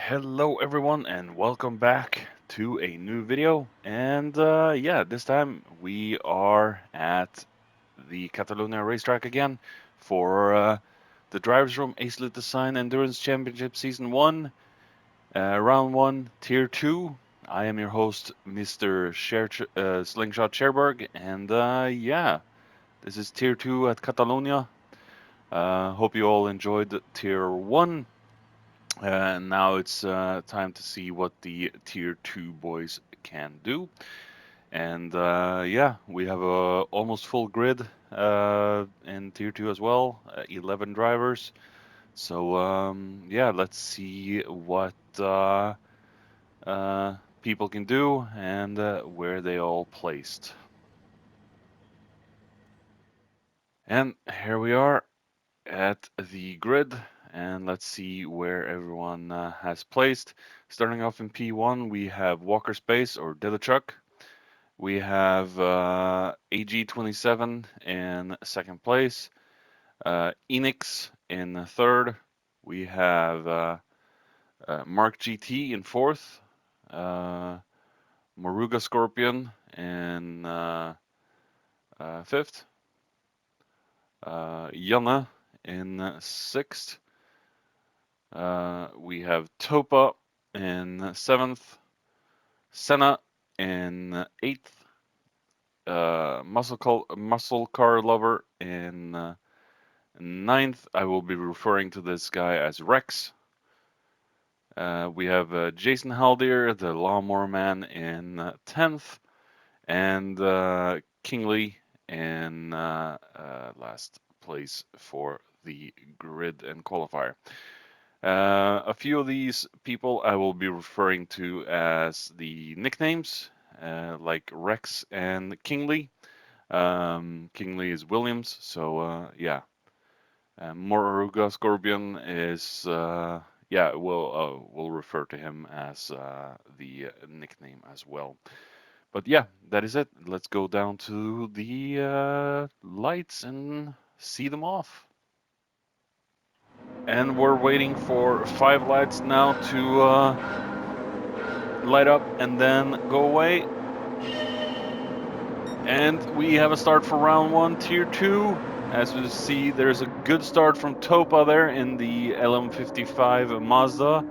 Hello everyone and welcome back to a new video. And yeah, this time we are at the Catalonia racetrack again for the Drivers' Room Acelith Design Endurance Championship Season 1, Round 1, Tier 2. I am your host, Mr. Slingshot Cherberg, and yeah, this is Tier 2 at Catalonia. Hope you all enjoyed Tier 1. Now it's time to see what the Tier 2 boys can do. And yeah, we have a almost full grid in Tier 2 as well, 11 drivers. So yeah, let's see what people can do and where they all placed. And here we are at the grid, and let's see where everyone has placed. Starting off in P1, we have Walker Space or Diluchuk. We have AG27 in second place, Enix in third. We have Mark GT in fourth, Moruga Scorpion in fifth, Janne in sixth. We have Topa in seventh, Senna in eighth, Muscle Car Lover in ninth. I will be referring to this guy as Rex. We have Jason Haldier, the Lawnmower Man, in 10th, and Kingley in last place for the grid and qualifier. A few of these people I will be referring to as the nicknames, like Rex and Kingley. Kingley is Williams, so yeah. Moruga Scorpion is, yeah, we'll refer to him as the nickname as well. But yeah, that is it. Let's go down to the lights and see them off. And we're waiting for 5 lights now to light up and then go away. And we have a start for round 1, Tier 2. As we see, there's a good start from Topa there in the LM55 Mazda.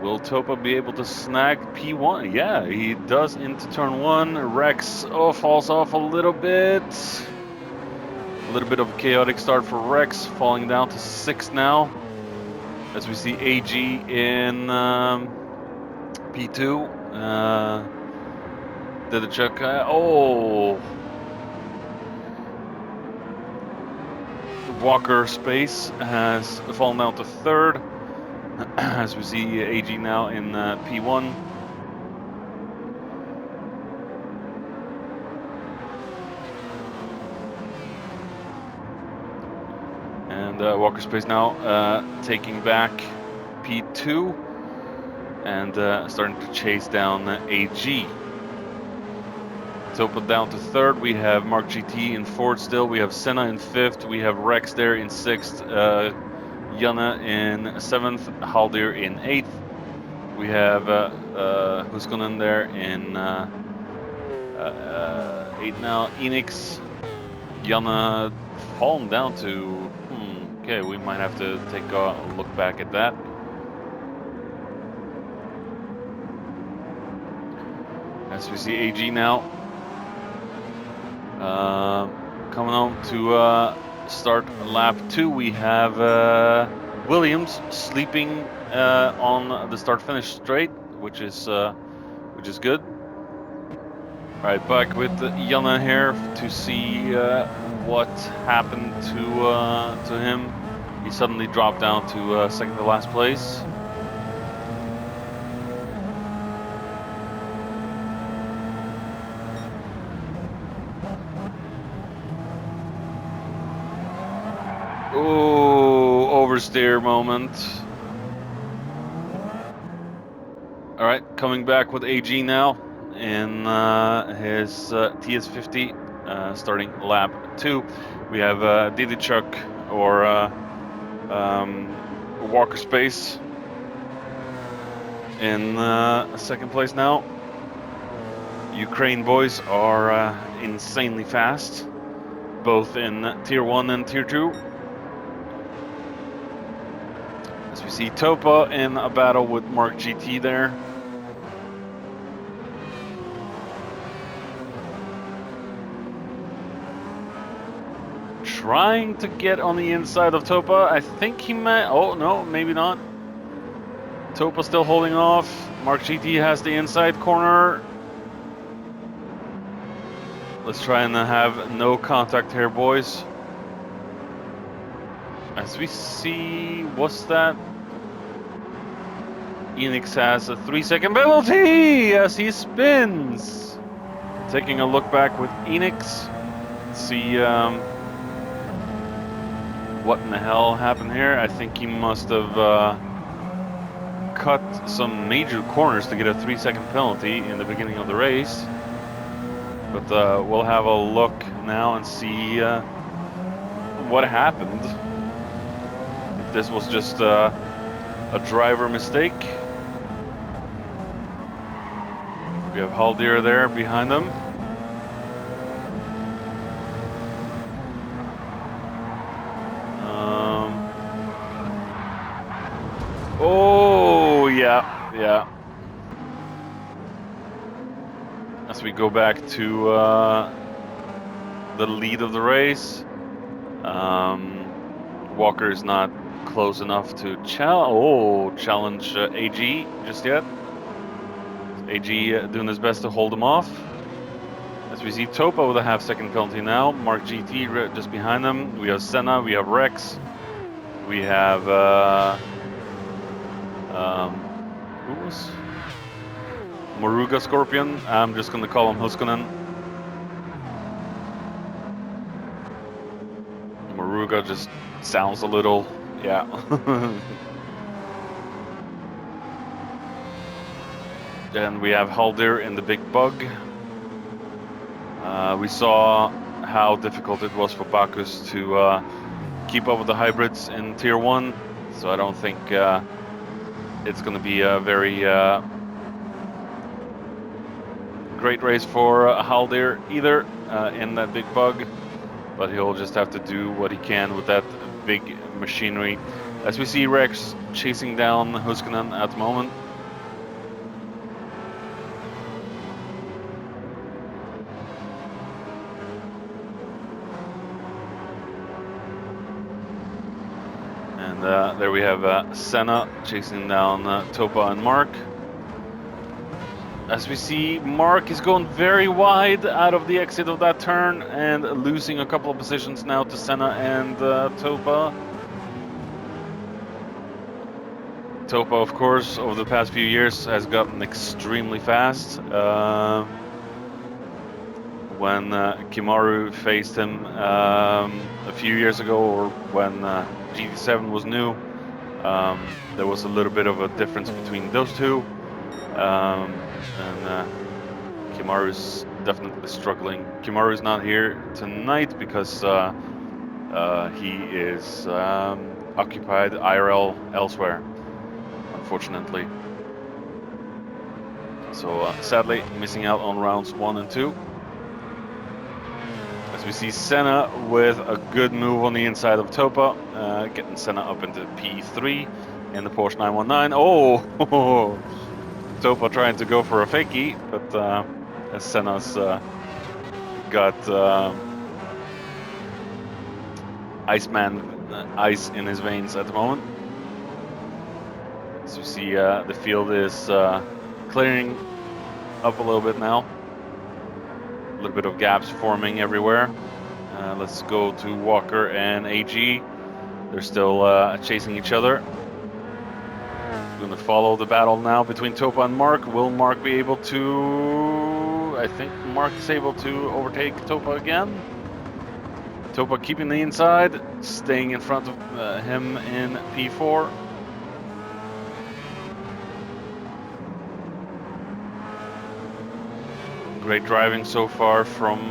Will Topa be able to snag P1? Yeah, he does into turn 1. Rex falls off a little bit. A little bit of a chaotic start for Rex, falling down to 6th now. As we see AG in P2. Did the check? Walker Space has fallen down to 3rd. As we see AG now in P1. And Walker Space now taking back P2 and starting to chase down AG. Topa down to 3rd. We have Mark GT in 4th still. We have Senna in 5th. We have Rex there in 6th. Janne in 7th. Haldir in 8th. We have Huskonen there in 8th now. Enix. Janne fallen down to... okay, we might have to take a look back at that. As we see AG now. Coming on to start lap 2, we have Williams sleeping on the start-finish straight, which is good. All right, back with Janne here to see what happened to him. He suddenly dropped down to second to last place. Oh, oversteer moment. All right, coming back with AG now in his TS50, starting lap 2. We have Didichuk or Walker Space in second place now. Ukraine boys are insanely fast, both in Tier 1 and Tier 2. As we see Topa in a battle with Mark GT there. Trying to get on the inside of Topa. I think he might. Oh, no, maybe not. Topa still holding off. Mark GT has the inside corner. Let's try and have no contact here, boys. As we see, what's that? Enix has a 3-second penalty as he spins. Taking a look back with Enix. See what in the hell happened here. I think he must have cut some major corners to get a 3-second penalty in the beginning of the race. But we'll have a look now and see what happened. If this was just a driver mistake. We have Haldir there behind them. Oh, yeah. As we go back to the lead of the race, Walker is not close enough to challenge AG just yet. AG doing his best to hold him off. As we see Topa with a half-second penalty now. Mark GT just behind them. We have Senna, we have Rex, we have who was Moruga Scorpion. I'm just gonna call him Huskonen. Moruga just sounds a little, yeah. Then we have Haldir in the big bug. We saw how difficult it was for Bacchus to keep up with the hybrids in Tier 1, so I don't think it's going to be a very great race for Haldir either in that big bug, but he'll just have to do what he can with that big machinery. As we see Rex chasing down Huskonen at the moment. And there we have Senna chasing down Topa and Mark. As we see, Mark is going very wide out of the exit of that turn and losing a couple of positions now to Senna and Topa. Topa, of course, over the past few years has gotten extremely fast. When Kimaru faced him a few years ago, or when GT7 was new, there was a little bit of a difference between those two. And Kimaru's definitely struggling. Kimaru's not here tonight because he is occupied IRL elsewhere, unfortunately. So sadly, missing out on rounds 1 and 2. As we see Senna with a good move on the inside of Topa, getting Senna up into P3 in the Porsche 919. Oh! Topa trying to go for a fakie, but Senna's got Iceman ice in his veins at the moment. As you see, the field is clearing up a little bit now. A little bit of gaps forming everywhere. Let's go to Walker and AG. They're still chasing each other. Going to follow the battle now between Topa and Mark. Will Mark be able to... I think Mark is able to overtake Topa again. Topa keeping the inside, staying in front of him in P4. Great driving so far from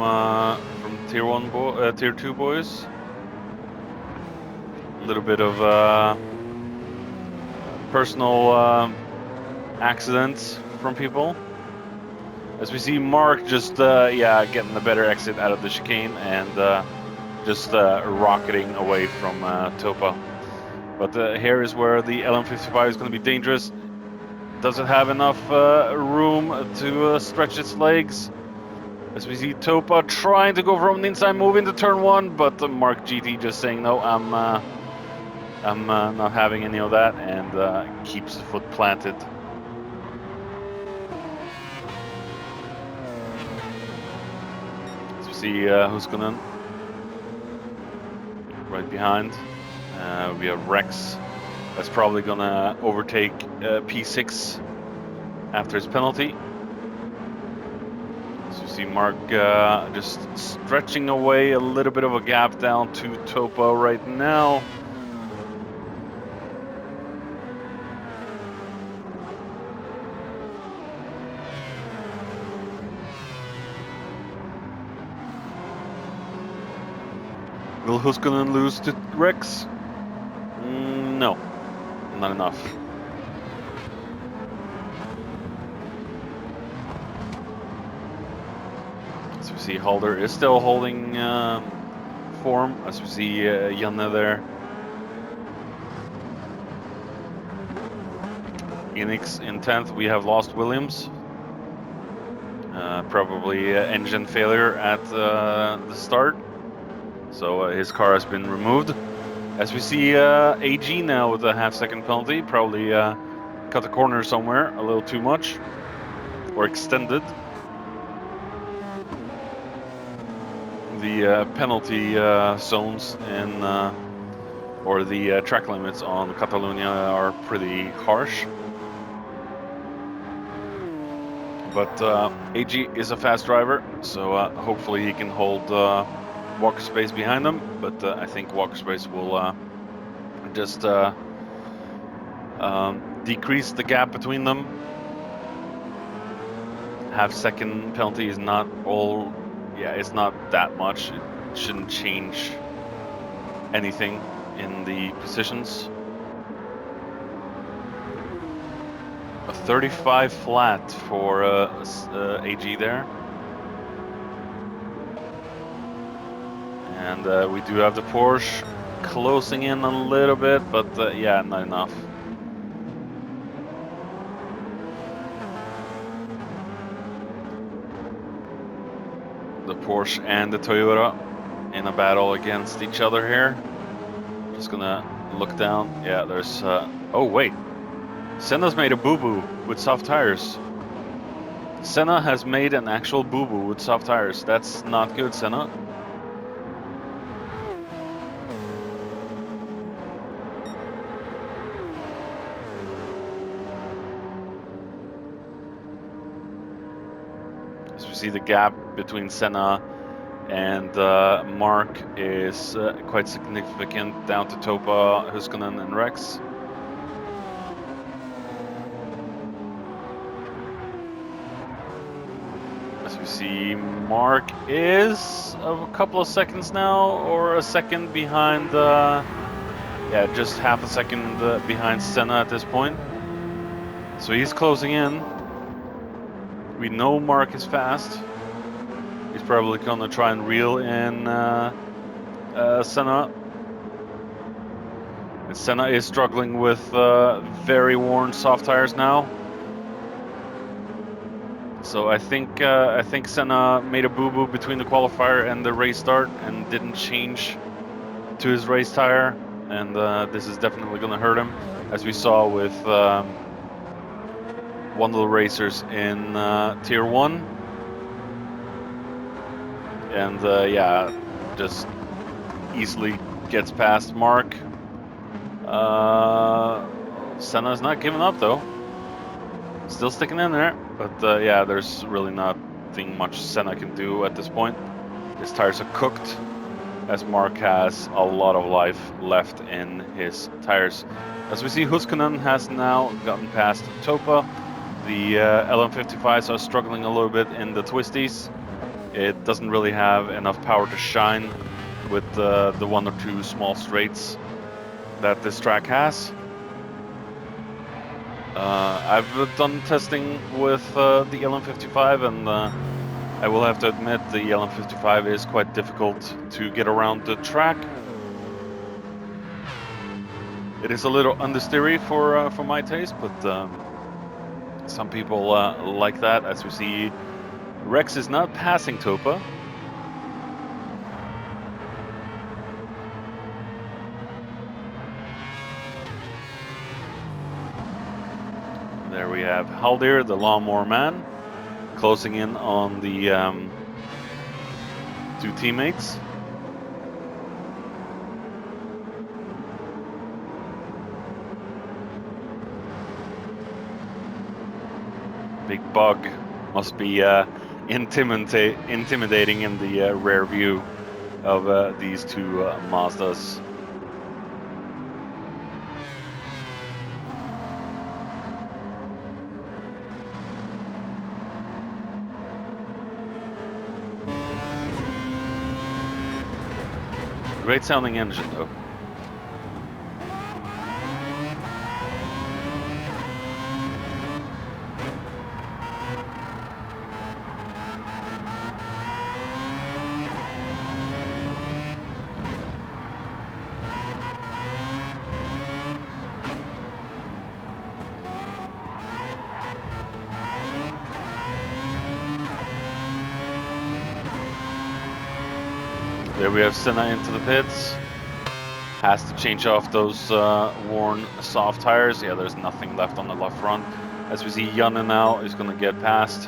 Tier 2 boys. little bit of personal accidents from people. As we see Mark just getting the better exit out of the chicane and just rocketing away from Topa. But here is where the LM55 is going to be dangerous. Does it have enough room to stretch its legs? As we see Topa trying to go from the inside move into turn 1, but Mark GT just saying no, I'm not having any of that, and keeps the foot planted. As we see Huskonen right behind. We have Rex that's probably gonna overtake P6 after his penalty. So you see Mark just stretching away a little bit of a gap down to Topa right now. Will Huskonen lose to Rex? No, not enough. As we see, Halder is still holding form. As we see Janne there. Enix in 10th, we have lost Williams. Probably engine failure at the start. So his car has been removed. As we see AG now with a half-second penalty, probably cut the corner somewhere a little too much, or extended the penalty zones in, or the track limits on Catalonia are pretty harsh. But AG is a fast driver, so hopefully he can hold walker space behind them, but I think walker space will just decrease the gap between them. Half-second penalty is not all, it's not that much. It shouldn't change anything in the positions. A 35 flat for AG there. And we do have the Porsche closing in a little bit, but not enough. The Porsche and the Toyota in a battle against each other here. Just gonna look down. Yeah, there's... oh, wait. Senna's made a boo-boo with soft tires. Senna has made an actual boo-boo with soft tires. That's not good, Senna. See the gap between Senna and Mark is quite significant, down to Topa, Huskonen and Rex. As we see, Mark is a couple of seconds now, or a second behind, just half a second behind Senna at this point. So he's closing in. We know Mark is fast. He's probably gonna try and reel in Senna. And Senna is struggling with very worn soft tires now. So I think Senna made a boo-boo between the qualifier and the race start and didn't change to his race tire, and this is definitely gonna hurt him, as we saw with one of the racers in Tier 1. And just easily gets past Mark. Senna's not giving up though. Still sticking in there, but there's really nothing much Senna can do at this point. His tires are cooked, as Mark has a lot of life left in his tires. As we see, Huskonen has now gotten past Topa. The LM55s are struggling a little bit in the twisties. It doesn't really have enough power to shine with the one or two small straights. that this track has. I've done testing with the LM55, and I will have to admit the LM55 is quite difficult to get around the track. It is a little understeery for my taste, but some people like that. As we see, Rex is not passing Topa. There we have Haldir, the lawnmower man, closing in on the two teammates. Big bug must be intimidating in the rear view of these two Mazdas. Great sounding engine though. There we have Senna into the pits. Has to change off those worn soft tires. Yeah, there's nothing left on the left front. As we see, Janne now is going to get past.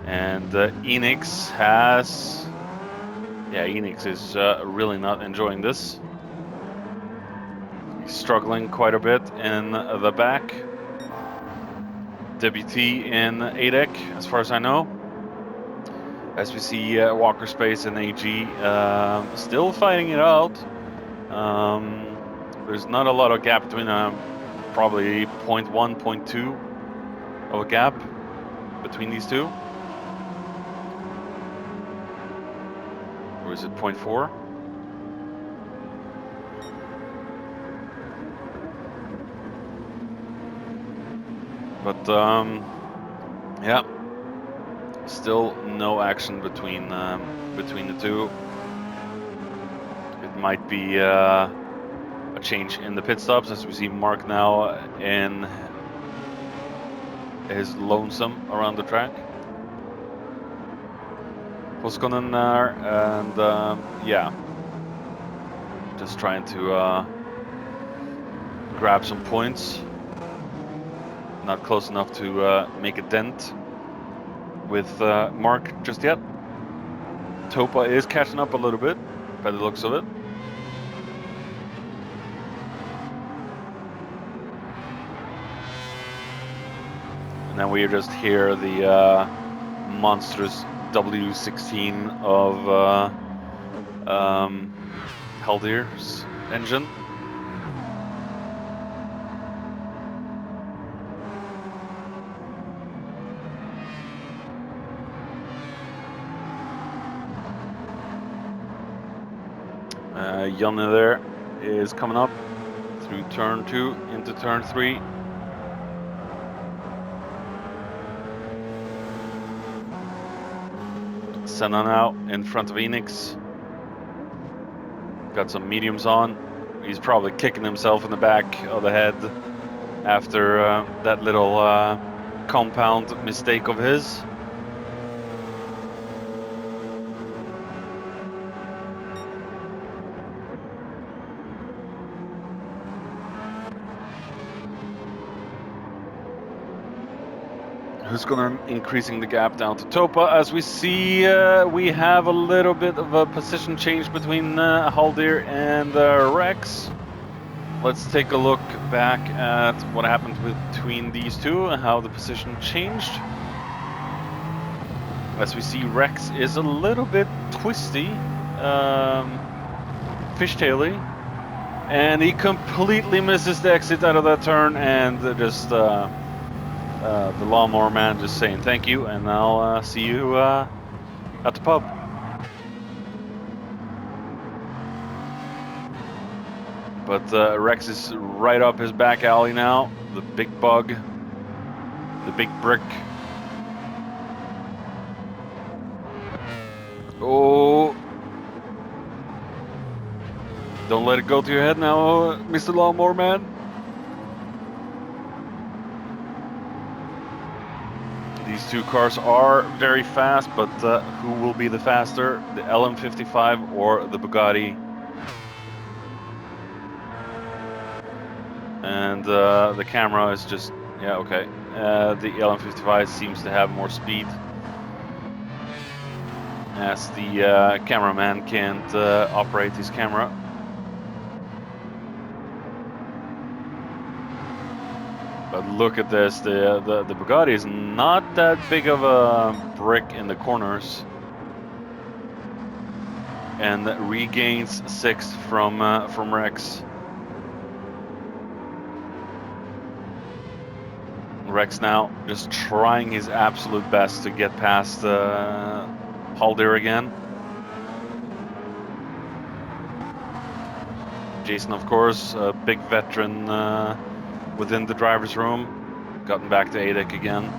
And Enix has... Yeah, Enix is really not enjoying this. He's struggling quite a bit in the back. WT in ADEC, as far as I know. As we see Walker Space and AG still fighting it out. There's not a lot of gap between them. Probably 0.1, 0.2 of a gap between these two. Or is it 0.4? But yeah, still no action between the two. It might be a change in the pit stops, as we see Mark now in his lonesome around the track. Koskonen there, and yeah, just trying to grab some points. Not close enough to make a dent with Mark just yet. Topa is catching up a little bit by the looks of it. And then we just hear the monstrous W16 of Haldir's engine. Janne there is coming up through turn 2 into turn 3. Senna now in front of Enix. Got some mediums on. He's probably kicking himself in the back of the head after that little compound mistake of his. Who's gonna increasing the gap down to Topa. As we see, we have a little bit of a position change between Haldir and Rex. Let's take a look back at what happened between these two and how the position changed. As we see, Rex is a little bit twisty, fishtaily, and he completely misses the exit out of that turn, and just the lawnmower man just saying thank you, and I'll see you at the pub. But Rex is right up his back alley now. The big bug, the big brick. Oh! Don't let it go to your head now, Mr. Lawnmower Man. These two cars are very fast, but who will be the faster? The LM55 or the Bugatti? And the camera is just, yeah, okay. The LM55 seems to have more speed, as the cameraman can't operate his camera. But look at this, the Bugatti is not that big of a brick in the corners, and regains 6th from Rex. Rex now just trying his absolute best to get past Haldir again. Jason, of course, a big veteran within the driver's room, gotten back to ADEC again.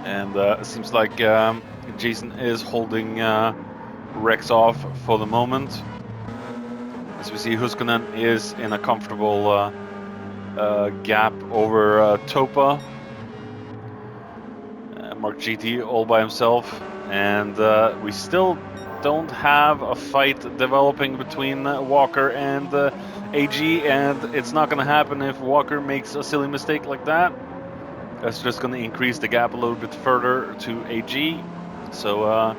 And it seems like Jason is holding Rex off for the moment. As we see, Huskonen is in a comfortable gap over Topa. Mark GT all by himself. And we still don't have a fight developing between Walker and AG. And it's not going to happen if Walker makes a silly mistake like that. That's just going to increase the gap a little bit further to AG. So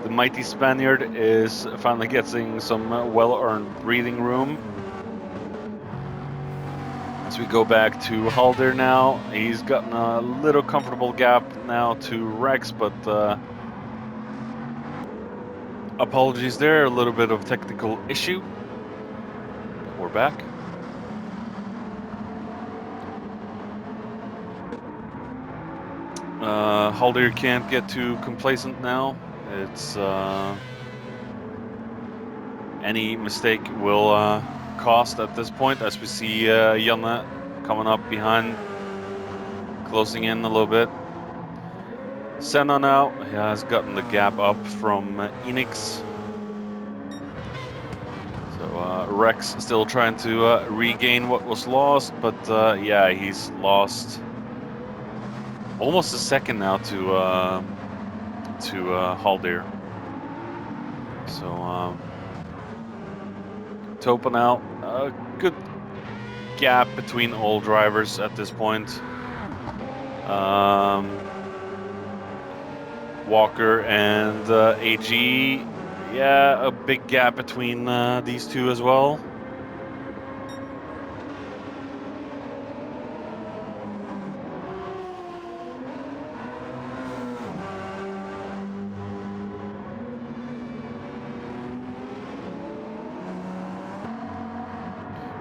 the mighty Spaniard is finally getting some well-earned breathing room. As we go back to Haldir now, he's gotten a little comfortable gap now to Rex, but apologies there, a little bit of technical issue. But we're back. Haldir can't get too complacent now. It's any mistake will cost at this point, as we see Janne coming up behind, closing in a little bit. Senna now has gotten the gap up from Enix. So Rex still trying to regain what was lost, but yeah, he's lost almost a second now to Haldir. So Topa now, a good gap between all drivers at this point. Walker and AG, yeah, a big gap between these two as well.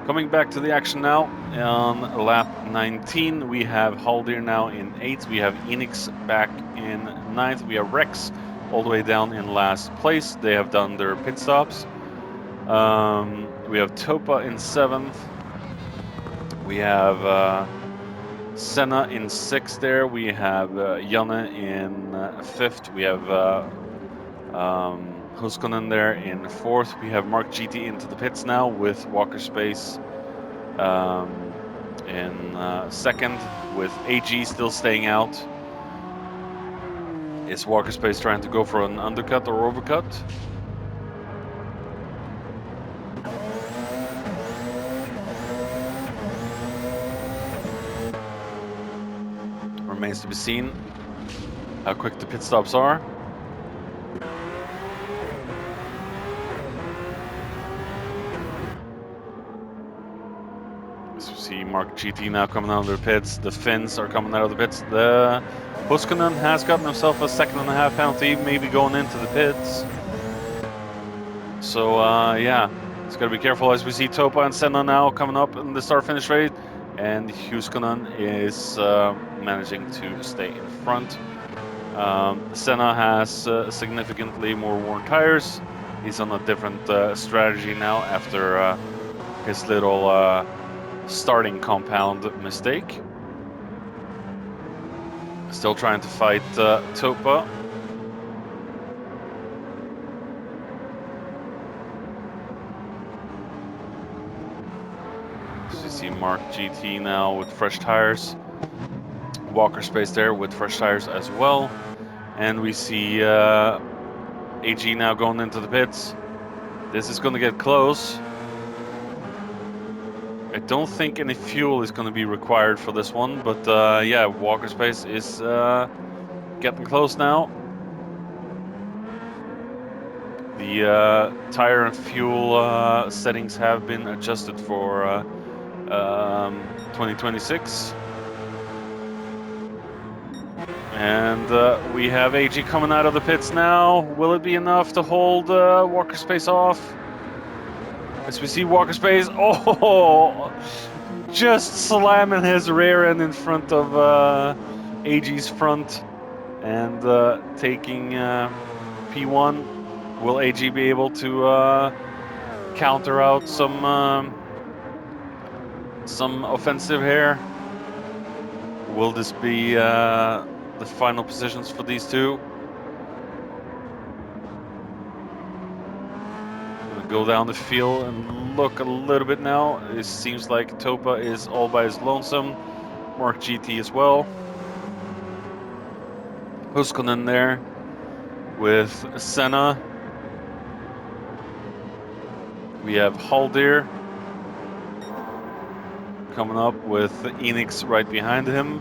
Coming back to the action now, on lap 19, we have Haldir now in 8th, we have Enix back in 9th, we have Rex all the way down in last place. They have done their pit stops. We have Topa in 7th, we have Senna in 6th there, we have Janne in 5th, we have Huskonen there in 4th. We have Mark GT into the pits now with Walker Space in 2nd, with AG still staying out. Is Walker Space trying to go for an undercut or overcut? Remains to be seen how quick the pit stops are. See Mark GT now coming out of the pits. The Finns are coming out of the pits. The Huskonen has gotten himself a 2.5 penalty, maybe going into the pits. So yeah, he's got to be careful as we see Topa and Senna now coming up in the start-finish race, and Huskonen is managing to stay in front. Senna has significantly more worn tires. He's on a different strategy now after his little starting compound mistake. Still trying to fight Topa. So you see Mark GT now with fresh tires. Walker Space there with fresh tires as well. And we see AG now going into the pits. This is going to get close. I don't think any fuel is going to be required for this one, but yeah, Walker Space is getting close now. The tire and fuel settings have been adjusted for 2026. And we have AG coming out of the pits now. Will it be enough to hold Walker Space off? As we see Walker Space, oh, just slamming his rear end in front of AG's front and taking P1. Will AG be able to counter out some offensive here? Will this be the final positions for these two? Go down the field and look a little bit now. It seems like Topa is all by his lonesome. Mark GT as well. Huskonen there with Senna. We have Haldir coming up with Enix right behind him.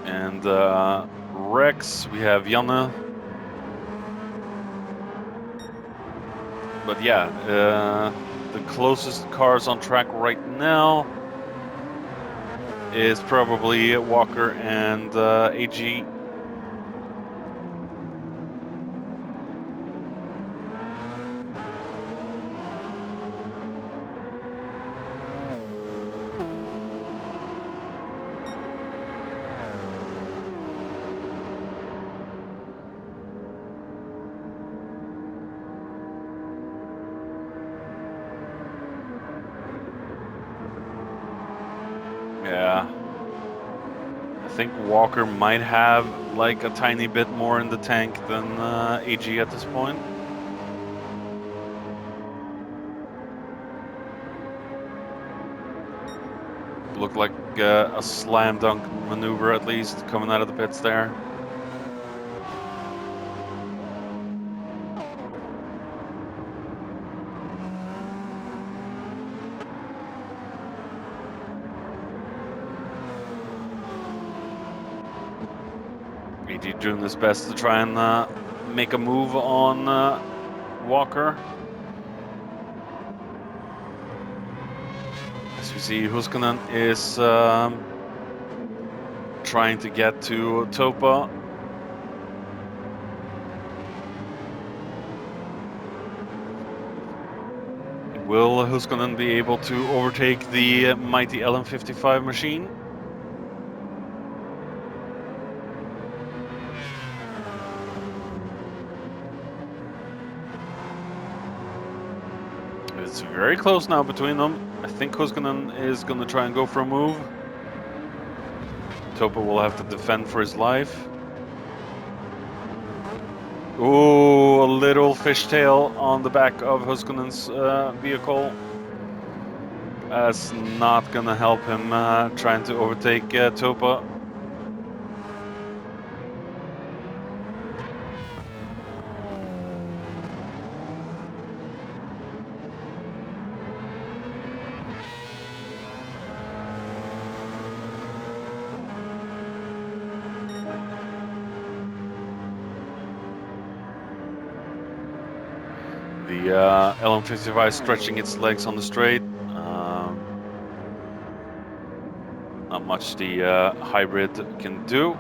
And Rex, we have Janne. But yeah, the closest cars on track right now is probably Walker and AG. Yeah. I think Walker might have like a tiny bit more in the tank than AG at this point. Looked like a slam dunk maneuver at least coming out of the pits there. AG doing his best to try and make a move on Walker. As we see, Huskonen is trying to get to Topa. Will Huskonen be able to overtake the mighty LM55 machine? It's very close now between them. I think Huskonen is going to try and go for a move. Topa will have to defend for his life. Ooh, a little fishtail on the back of Huskonen's vehicle. That's not going to help him trying to overtake Topa. The LM55 stretching its legs on the straight. Not much the hybrid can do.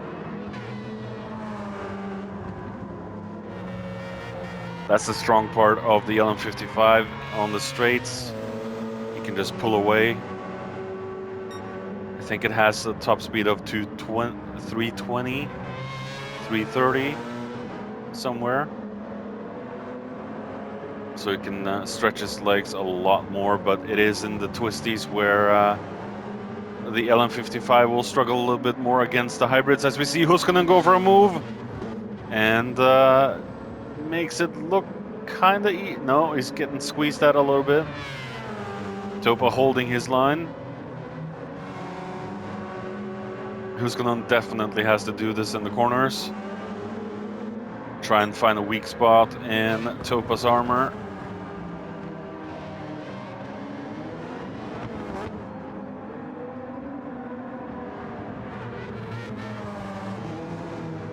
That's the strong part of the LM55 on the straights. You can just pull away. I think it has a top speed of 320, 330 somewhere. So he can stretch his legs a lot more, but it is in the twisties where the LM55 will struggle a little bit more against the hybrids, as we see Huskonen go for a move and makes it look kind of no, he's getting squeezed out a little bit. Topa holding his line. Huskonen definitely has to do this in the corners. Try and find a weak spot in Topa's armor.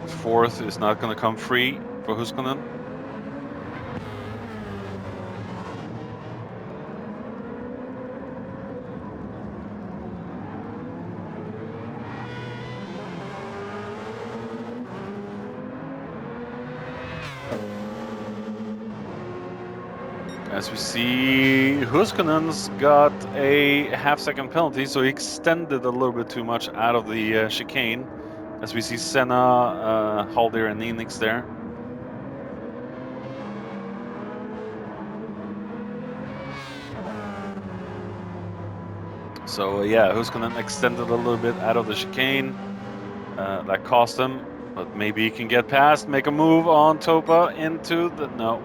Fourth is not going to come free for Huskonen. As we see, Huskonen's got a half-second penalty, so he extended a little bit too much out of the chicane. As we see Senna, Haldir, and Enix there. So yeah, Huskonen extended a little bit out of the chicane. That cost him, but maybe he can get past, make a move on Topa into the... no.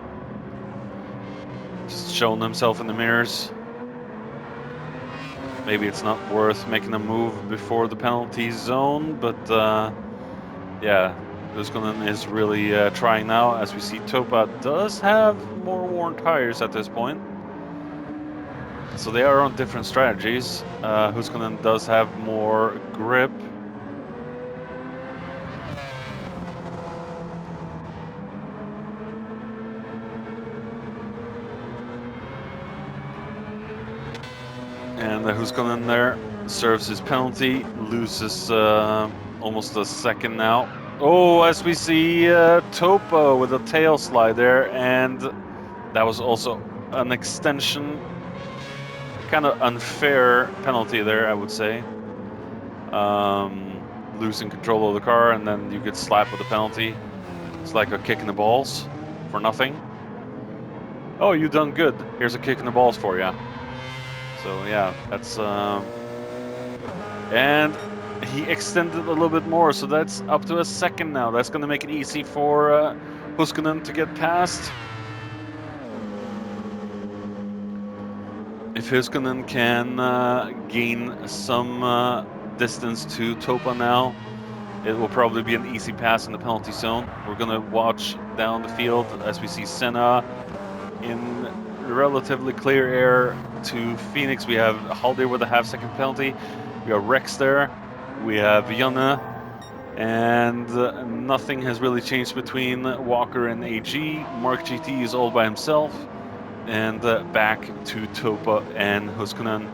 Just showing himself in the mirrors. Maybe it's not worth making a move before the penalty zone, but yeah, Huskonen is really trying now. As we see, Topa does have more worn tires at this point. So they are on different strategies. Huskonen does have more grip. And Huskonen there serves his penalty, loses almost a second now. Oh, as we see Topa with a tail slide there, and that was also an extension. Kind of unfair penalty there, I would say. Losing control of the car, and then you get slapped with a penalty. It's like a kick in the balls for nothing. Oh, you done good. Here's a kick in the balls for you. So yeah, that's and he extended a little bit more, so that's up to a second now. That's going to make it easy for Huskonen to get past. If Huskonen can gain some distance to Topa now, it will probably be an easy pass in the penalty zone. We're going to watch down the field as we see Senna in relatively clear air to Phoenix. We have Haldir with a half-second penalty. We have Rex there. We have Janne. And nothing has really changed between Walker and AG. Mark GT is all by himself. And back to Topa and Huskonen.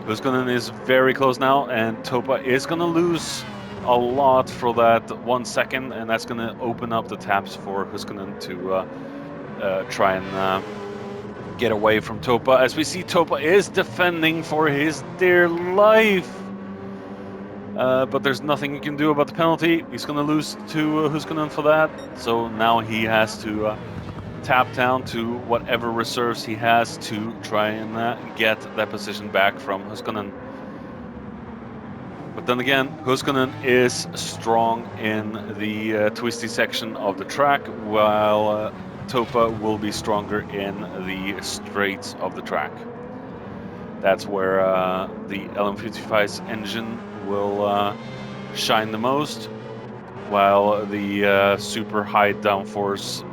Huskonen is very close now, and Topa is going to lose a lot for that 1 second, and that's going to open up the taps for Huskonen to try and get away from Topa. As we see, Topa is defending for his dear life. But there's nothing you can do about the penalty. He's going to lose to Huskonen for that. So now he has to tap down to whatever reserves he has to try and get that position back from Huskonen. But then again, Huskonen is strong in the twisty section of the track, while Topa will be stronger in the straights of the track. That's where the LM55's engine will shine the most, while the super high downforce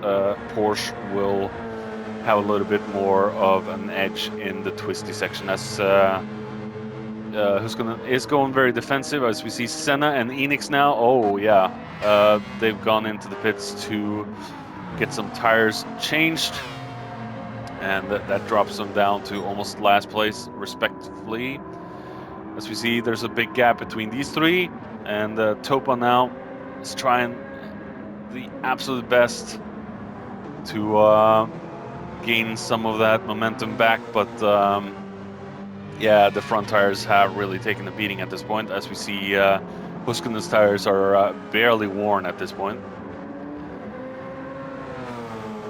Porsche will have a little bit more of an edge in the twisty section, as Huskonen is going very defensive. As we see Senna and Enix now, oh yeah, they've gone into the pits to get some tires changed, and that drops them down to almost last place respectively. As we see, there's a big gap between these three, and Topa now is trying the absolute best to gain some of that momentum back, but yeah, the front tires have really taken a beating at this point. As we see, Huskinen's tires are barely worn at this point.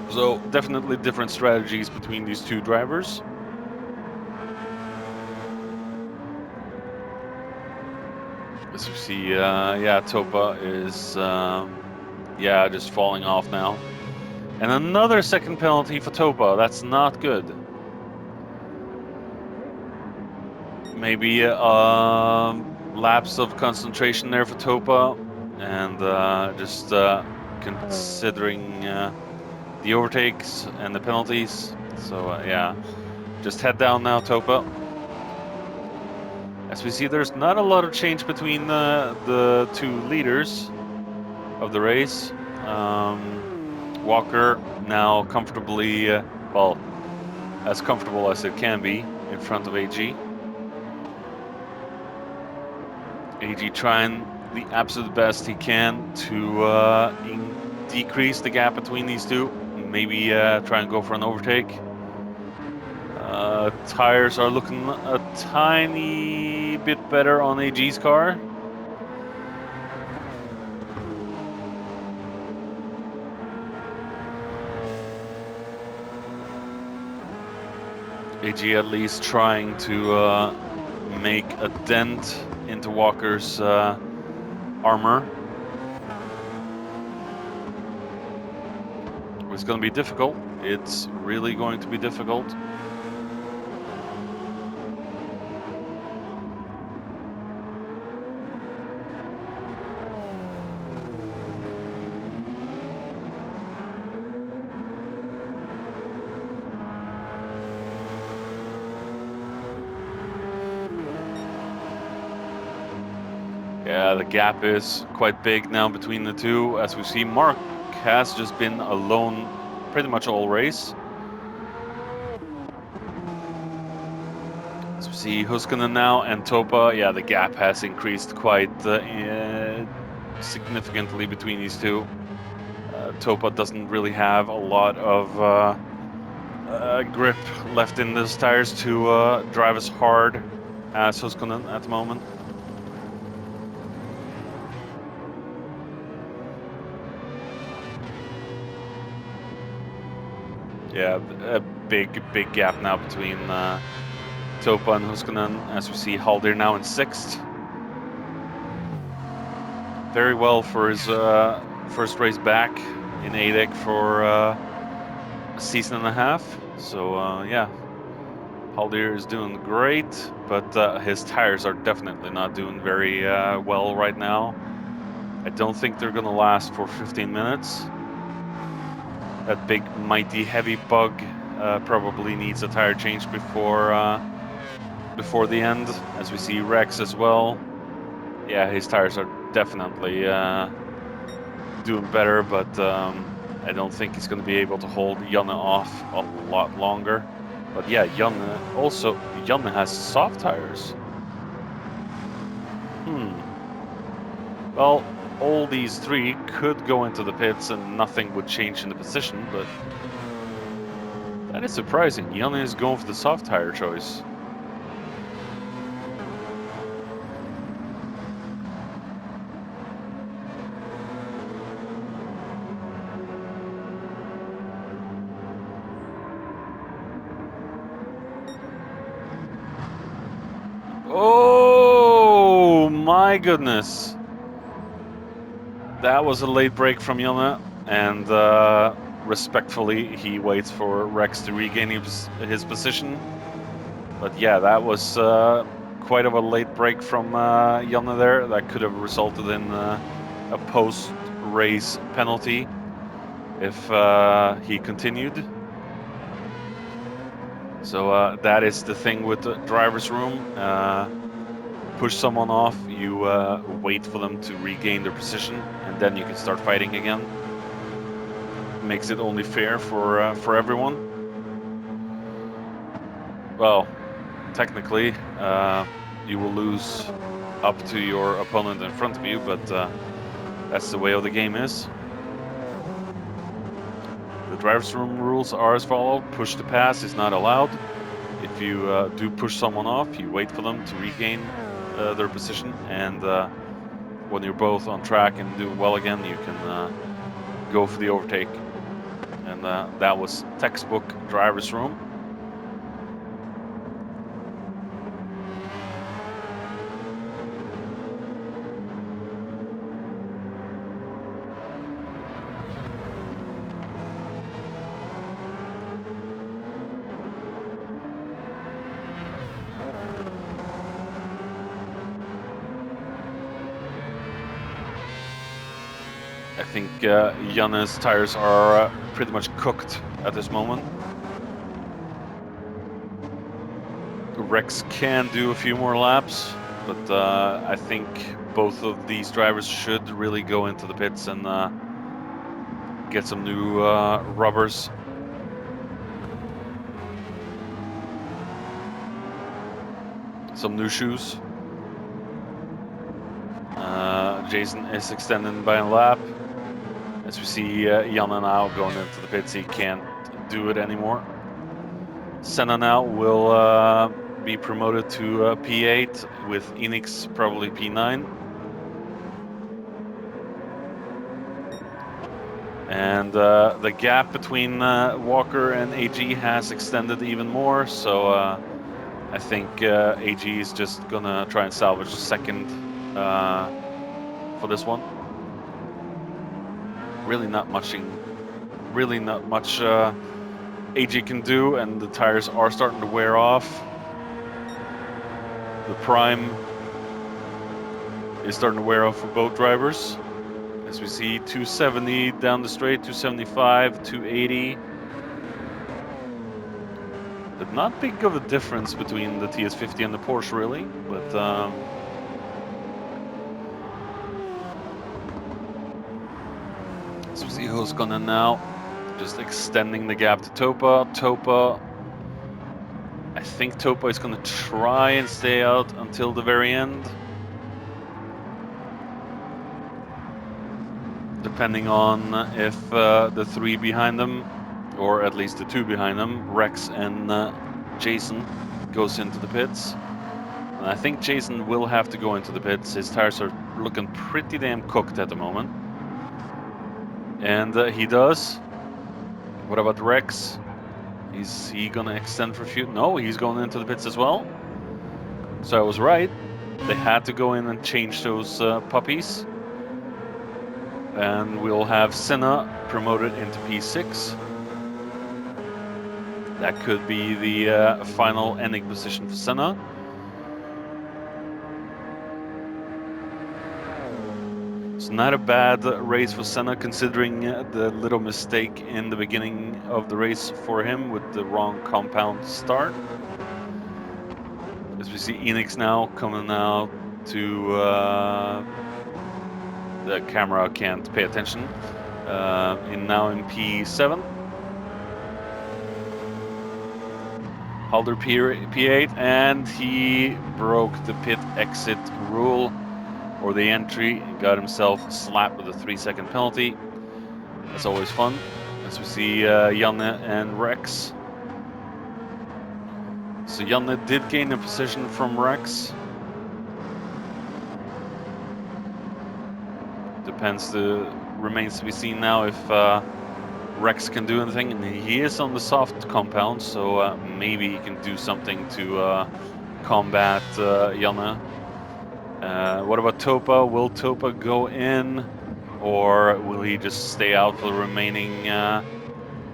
So definitely different strategies between these two drivers. As you see, yeah, Topa is yeah, just falling off now. And another second penalty for Topa. That's not good. Maybe lapse of concentration there for Topa, and just considering the overtakes and the penalties. So yeah, just head down now, Topa. As we see, there's not a lot of change between the two leaders of the race. Walker now comfortably, well, as comfortable as it can be in front of AG. AG trying the absolute best he can to decrease the gap between these two. Maybe try and go for an overtake. Tires are looking a tiny bit better on AG's car. AG at least trying to make a dent into Walker's armor. It's going to be difficult. It's really going to be difficult. Yeah, the gap is quite big now between the two. As we see, Mark has just been alone pretty much all race. As we see Huskinen now and Topa, yeah, the gap has increased quite significantly between these two. Topa doesn't really have a lot of grip left in those tires to drive as hard as Huskinen at the moment. Yeah, a big gap now between Topa and Huskinen, as we see Haldir now in 6th. Very well for his first race back in ADEC for a season and a half. So yeah, Haldir is doing great, but his tires are definitely not doing very well right now. I don't think they're gonna last for 15 minutes. That big, mighty, heavy bug probably needs a tire change before the end. As we see Rex as well. Yeah, his tires are definitely doing better, but I don't think he's going to be able to hold Janne off a lot longer. But yeah, Janne has soft tires. Well, all these three could go into the pits and nothing would change in the position, but that is surprising. Janne is going for the soft tire choice. Oh my goodness. That was a late break from Janne, and respectfully, he waits for Rex to regain his position. But yeah, that was quite of a late break from Janne there. That could have resulted in a post-race penalty if he continued. So that is the thing with the driver's room. Push someone off, you wait for them to regain their position, and then you can start fighting again. Makes it only fair for everyone. Well, technically, you will lose up to your opponent in front of you, but that's the way of the game is. The driver's room rules are as follows. Push to pass is not allowed. If you do push someone off, you wait for them to regain their position, and when you're both on track and doing well again, you can go for the overtake. And that was textbook driver's room. I think Janne's tires are pretty much cooked at this moment. Rex can do a few more laps, but I think both of these drivers should really go into the pits and get some new rubbers. Some new shoes. Jason is extending by a lap. As we see Janne now going into the pits, he can't do it anymore. Senna now will be promoted to P8 with Enix probably P9. And the gap between Walker and AG has extended even more, so I think AG is just gonna try and salvage second for this one. Really not much AG can do, and the tires are starting to wear off. The prime is starting to wear off for both drivers. As we see 270 down the straight, 275, 280. But not big of a difference between the TS50 and the Porsche really, but so we see who's gonna now, just extending the gap to Topa. Topa, I think Topa is gonna try and stay out until the very end. Depending on if the three behind them, or at least the two behind them, Rex and Jason, goes into the pits. And I think Jason will have to go into the pits. His tires are looking pretty damn cooked at the moment. And he does. What about Rex? Is he gonna extend for a few? No, he's going into the pits as well. So I was right. They had to go in and change those puppies. And we'll have Senna promoted into P6. That could be the final ending position for Senna. It's not a bad race for Senna, considering the little mistake in the beginning of the race for him with the wrong compound start. As we see Enix now coming out to the camera can't pay attention. Now in P7. Halder P8, and he broke the pit exit rule, or the entry, and got himself slapped with a 3-second penalty. That's always fun. As we see Janne and Rex. So Janne did gain a position from Rex. Remains to be seen now if Rex can do anything, and he is on the soft compound, so maybe he can do something to combat Janne. What about Topa? Will Topa go in, or will he just stay out for the remaining?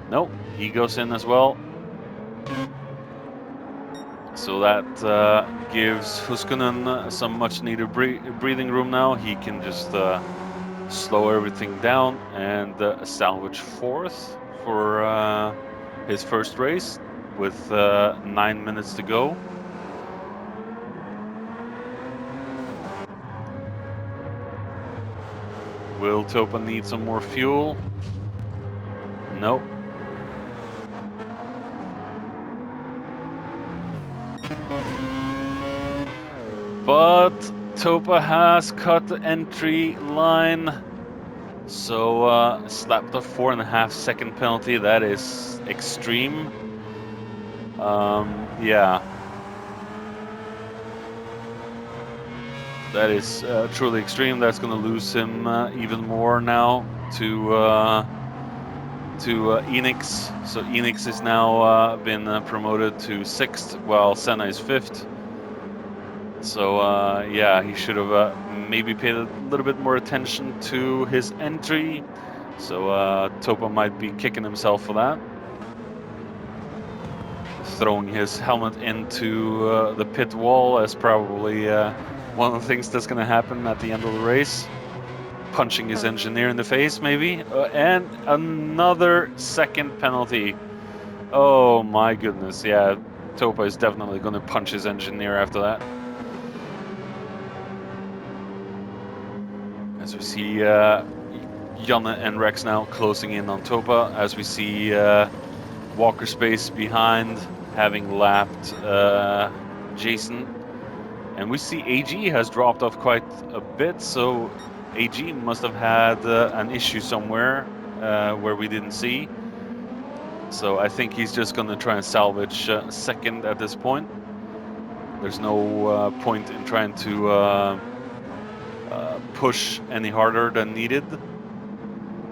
No, he goes in as well. So that gives Huskonen some much-needed breathing room now. He can just slow everything down and salvage fourth for his first race with 9 minutes to go. Will Topa need some more fuel? Nope. But Topa has cut the entry line. So slapped a 4.5 second penalty. That is extreme. Yeah. That is truly extreme. That's going to lose him even more now to Enix. So Enix is now been promoted to 6th, while Senna is 5th. So yeah, he should have maybe paid a little bit more attention to his entry. So Topa might be kicking himself for that. Throwing his helmet into the pit wall is probably one of the things that's going to happen at the end of the race. Punching his engineer in the face, maybe. And another second penalty. Oh my goodness, yeah. Topa is definitely going to punch his engineer after that. As we see Janne and Rex now closing in on Topa, as we see Walker Space behind, having lapped Jason. And we see AG has dropped off quite a bit, so AG must have had an issue somewhere where we didn't see. So I think he's just going to try and salvage second at this point. There's no point in trying to push any harder than needed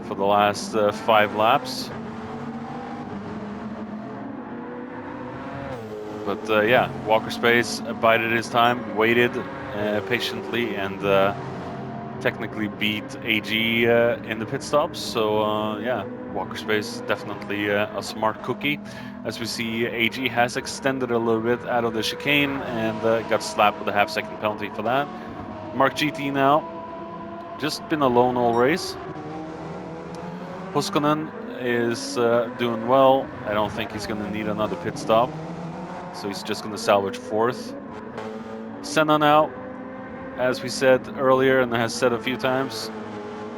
for the last 5 laps. But yeah, Walker Space bided his time, waited patiently, and technically beat AG in the pit stops. So yeah, Walker Space definitely a smart cookie. As we see, AG has extended a little bit out of the chicane and got slapped with a half-second penalty for that. Mark GT now, just been alone all race. Huskonen is doing well. I don't think he's going to need another pit stop, so he's just going to salvage 4th. Senna now, as we said earlier and has said a few times,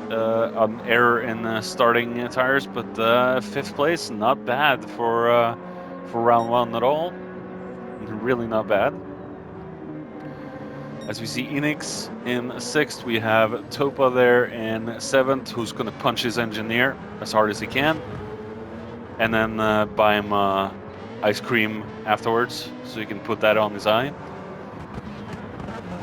an error in starting tires, but 5th place, not bad for round 1 at all. Really not bad. As we see Enix in 6th, we have Topa there in 7th, who's going to punch his engineer as hard as he can, and then buy him ice cream afterwards, so he can put that on his eye.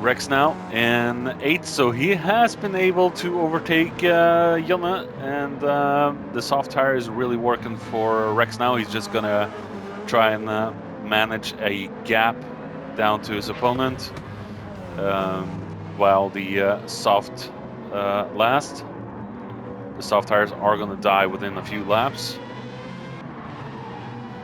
Rex now in 8th, so he has been able to overtake Janne, and the soft tire is really working for Rex now. He's just gonna try and manage a gap down to his opponent, while the soft last. The soft tires are gonna die within a few laps.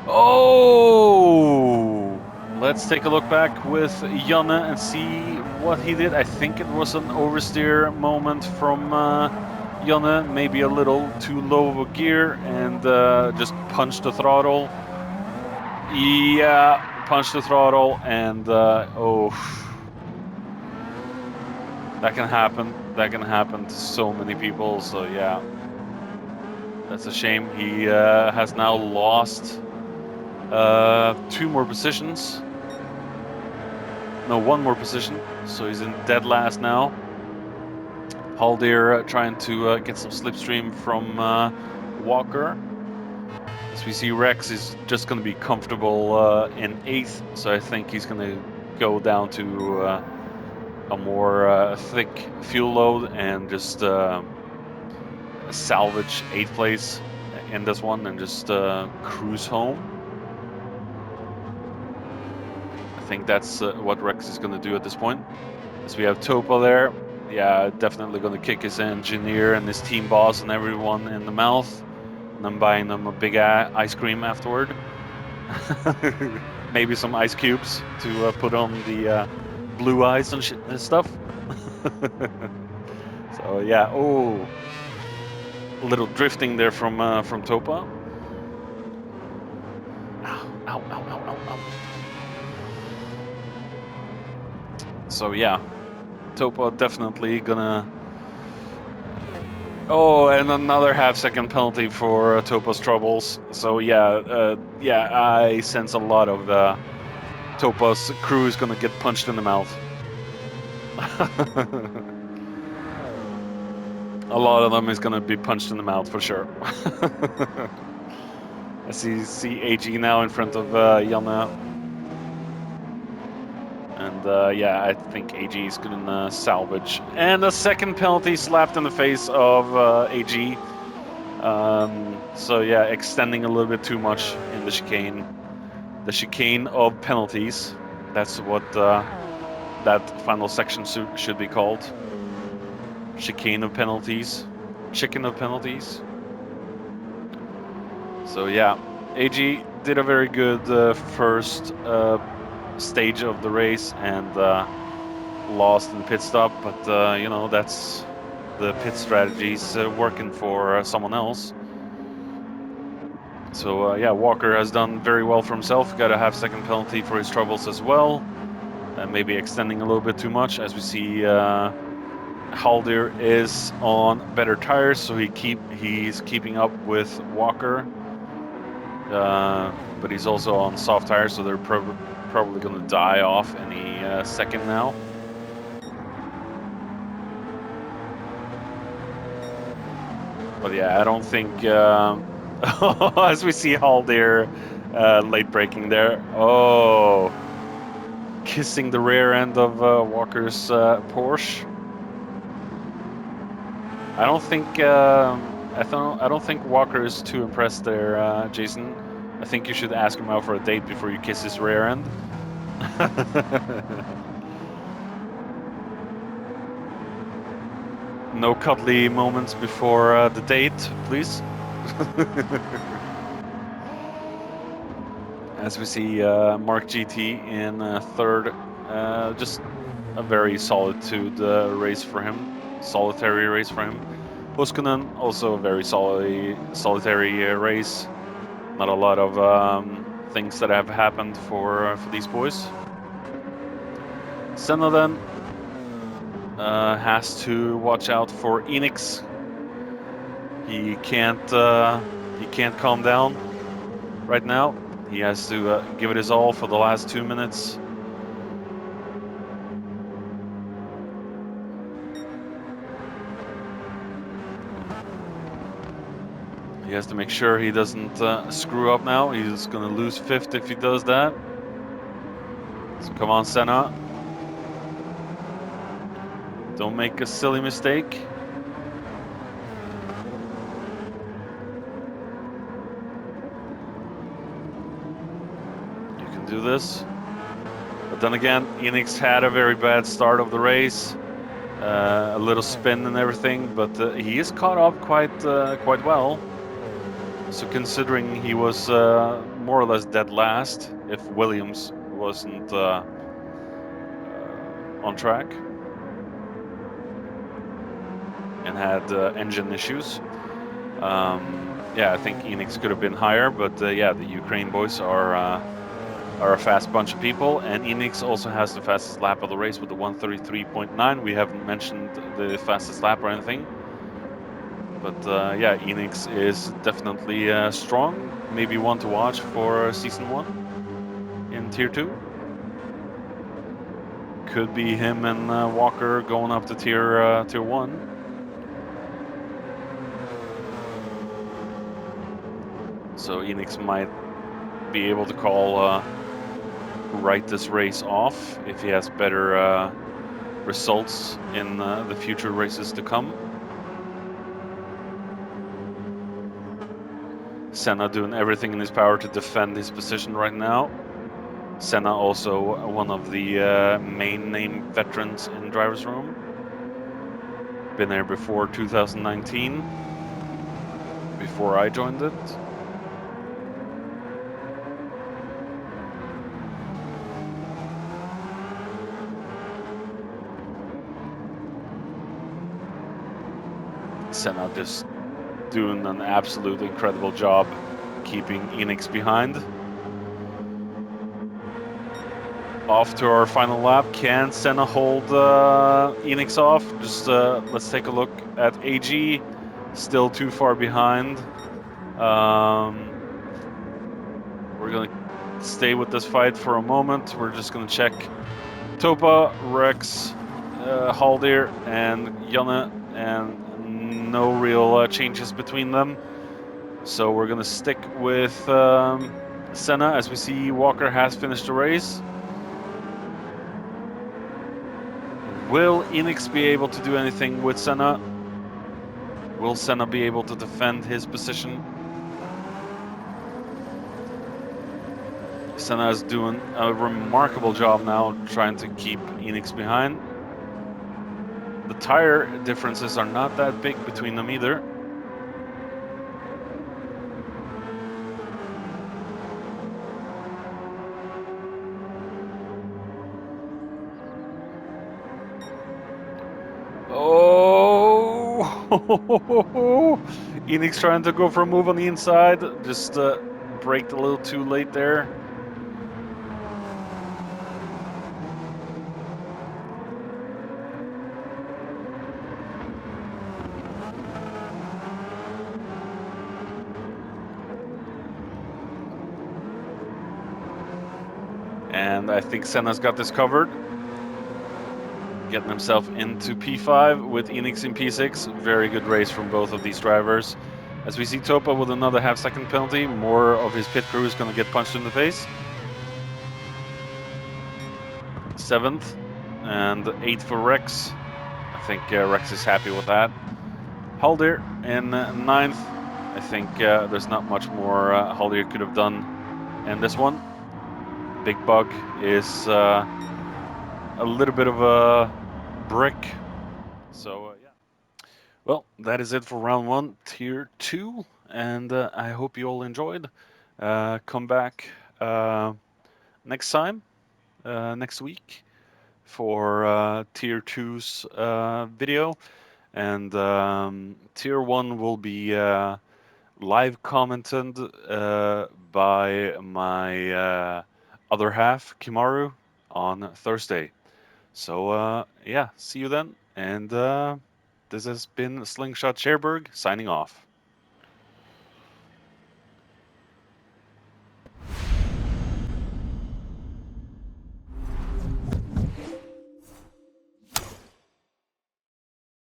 Oh! Let's take a look back with Janne and see what he did. I think it was an oversteer moment from Janne, maybe a little too low of a gear, and just punched the throttle. Yeah, punched the throttle, and oh, that can happen. That can happen to so many people, so yeah. That's a shame. He has now lost 2 more positions. No, 1 more position, so he's in dead last now. Haldir trying to get some slipstream from Walker. As we see, Rex is just going to be comfortable in 8th, so I think he's going to go down to a more thick fuel load and just salvage 8th place in this one and just cruise home. I think that's what Rex is going to do at this point. As we have Topa there, yeah, definitely going to kick his engineer and his team boss and everyone in the mouth, and then buying them a big ice cream afterward. Maybe some ice cubes to put on the blue ice and stuff. So yeah, oh, a little drifting there from Topa. Ow, ow, ow, ow, ow, ow. So yeah, Topa definitely gonna... Oh, and another half-second penalty for Topa's troubles. So yeah, yeah, I sense a lot of Topa's crew is gonna get punched in the mouth. A lot of them is gonna be punched in the mouth for sure. I see AG now in front of Janne. And yeah, I think AG is gonna salvage. And a second penalty slapped in the face of AG. So yeah, extending a little bit too much in the chicane. The chicane of penalties. That's what that final section should be called. Chicane of penalties. Chicken of penalties. So yeah, AG did a very good first stage of the race and lost in the pit stop, but you know, that's the pit strategies working for someone else. So yeah, Walker has done very well for himself. Got a half-second penalty for his troubles as well. Maybe extending a little bit too much, as we see Haldir is on better tires, so he's keeping up with Walker. But he's also on soft tires, so they're probably going to die off any second now. But yeah, I don't think, as we see Haldir late braking there. Oh, kissing the rear end of Walker's Porsche. I don't think I don't think Walker is too impressed there, Jason. I think you should ask him out for a date before you kiss his rear end. No cuddly moments before the date, please. As we see Mark GT in third, just a very race for him, solitary race for him. Huskonen, also a very solitary race. Not a lot of things that have happened for these boys. Senna then has to watch out for Enix. He can't calm down right now. He has to give it his all for the last 2 minutes. He has to make sure he doesn't screw up now. He's going to lose fifth if he does that. So come on, Senna. Don't make a silly mistake. You can do this. But then again, Enix had a very bad start of the race. A little spin and everything, but he is caught up quite well. So considering he was more or less dead last, if Williams wasn't on track and had engine issues, yeah, I think Enix could have been higher. But yeah, the Ukraine boys are a fast bunch of people, and Enix also has the fastest lap of the race with the 133.9. We haven't mentioned the fastest lap or anything. But yeah, Enix is definitely strong. Maybe one to watch for Season 1 in Tier 2. Could be him and Walker going up to Tier 1. So Enix might be able to call write this race off if he has better results in the future races to come. Senna doing everything in his power to defend his position right now. Senna also one of the main name veterans in Driver's Room. Been there before 2019, before I joined it. Senna just doing an absolute incredible job keeping Enix behind. Off to our final lap. Can Senna hold Enix off? Just let's take a look at AG. Still too far behind. We're gonna stay with this fight for a moment. We're just gonna check Topa, Rex, Haldir and Janne, and no real changes between them. So we're gonna stick with Senna, as we see Walker has finished the race. Will Enix be able to do anything with Senna? Will Senna be able to defend his position? Senna is doing a remarkable job now trying to keep Enix behind. The tire differences are not that big between them either. Oh! Enix trying to go for a move on the inside, just braked a little too late there. And I think Senna's got this covered. Getting himself into P5 with Enix in P6. Very good race from both of these drivers. As we see Topa with another half-second penalty, more of his pit crew is going to get punched in the face. 7th and 8th for Rex. I think Rex is happy with that. Haldir in 9th. I think there's not much more Haldir could have done in this one. Big Bug is a little bit of a brick. So, yeah. Well, that is it for round 1, Tier 2. And I hope you all enjoyed. Come back next time, next week, for Tier 2's video. And Tier 1 will be live commented by my other half, Kimaru, on Thursday. So yeah, see you then. And this has been Slingshot Cherbourg signing off.